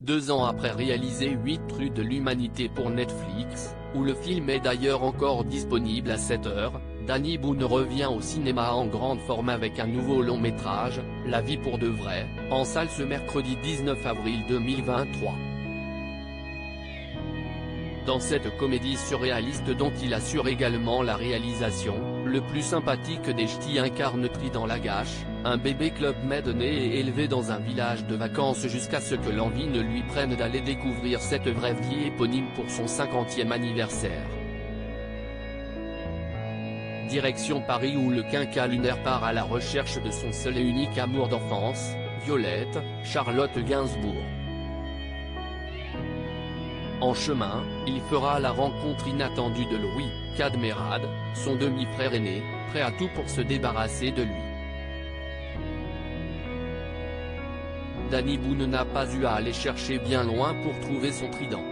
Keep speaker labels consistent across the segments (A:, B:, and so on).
A: 2 ans après réaliser 8 rues de l'humanité pour Netflix, où le film est d'ailleurs encore disponible à 7 heures, Danny Boone revient au cinéma en grande forme avec un nouveau long métrage, La vie pour de vrai, en salle ce mercredi 19 avril 2023. Dans cette comédie surréaliste dont il assure également la réalisation, le plus sympathique des ch'tis incarne Trident Lagache, un bébé Club Med né et élevé dans un village de vacances jusqu'à ce que l'envie ne lui prenne d'aller découvrir cette vraie vie éponyme pour son 50e anniversaire. Direction Paris où le quinquas lunaire part à la recherche de son seul et unique amour d'enfance, Violette, Charlotte Gainsbourg. En chemin, il fera la rencontre inattendue de Louis Cadmerade, son demi-frère aîné, prêt à tout pour se débarrasser de lui. Danny Boone n'a pas eu à aller chercher bien loin pour trouver son trident.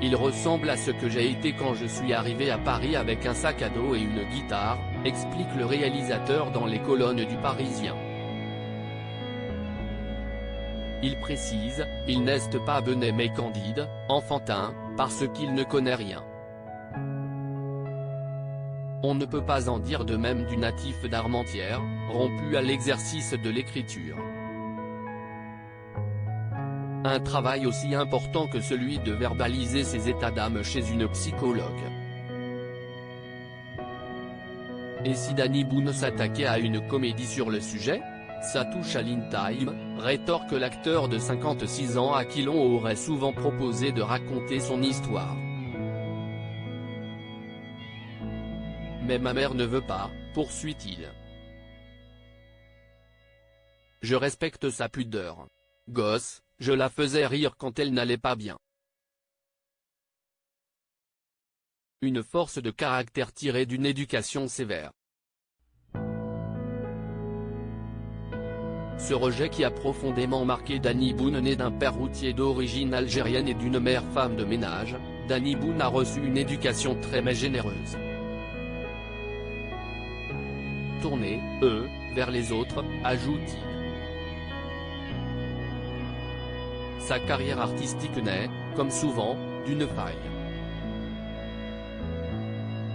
A: Il ressemble à ce que j'ai été quand je suis arrivé à Paris avec un sac à dos et une guitare, explique le réalisateur dans les colonnes du Parisien. Il précise, il n'est pas benet mais candide, enfantin, parce qu'il ne connaît rien. On ne peut pas en dire de même du natif d'Armentières, rompu à l'exercice de l'écriture. Un travail aussi important que celui de verbaliser ses états d'âme chez une psychologue. Et si Danny Boone s'attaquait à une comédie sur le sujet ? Ça touche à l'in-time, rétorque l'acteur de 56 ans à qui l'on aurait souvent proposé de raconter son histoire. Mais ma mère ne veut pas, poursuit-il. Je respecte sa pudeur. Gosse, je la faisais rire quand elle n'allait pas bien. Une force de caractère tirée d'une éducation sévère. Ce rejet qui a profondément marqué Danny Boone né d'un père routier d'origine algérienne et d'une mère femme de ménage, Danny Boone a reçu une éducation très mais généreuse. Tourné, vers les autres, ajoute-t-il. Sa carrière artistique naît, comme souvent, d'une faille.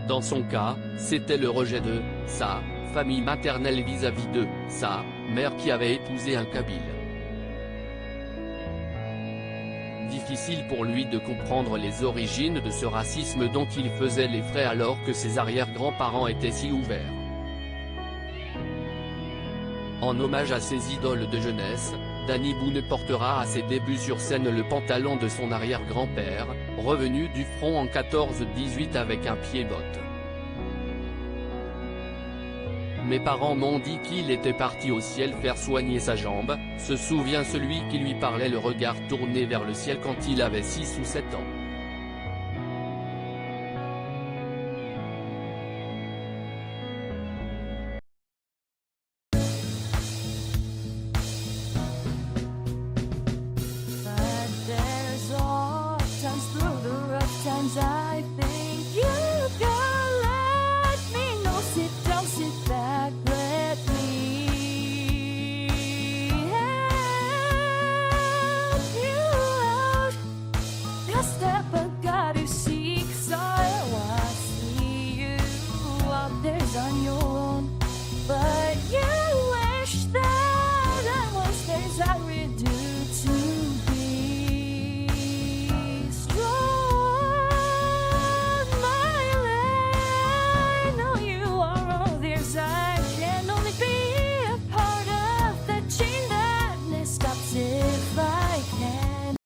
A: Dans son cas, c'était le rejet de sa famille maternelle vis-à-vis de sa mère qui avait épousé un Kabyle. Difficile pour lui de comprendre les origines de ce racisme dont il faisait les frais alors que ses arrière-grands-parents étaient si ouverts. En hommage à ses idoles de jeunesse, Danny Boone portera à ses débuts sur scène le pantalon de son arrière-grand-père, revenu du front en 14-18 avec un pied-botte. Mes parents m'ont dit qu'il était parti au ciel faire soigner sa jambe, se souvient celui qui lui parlait le regard tourné vers le ciel quand il avait 6 ou 7 ans.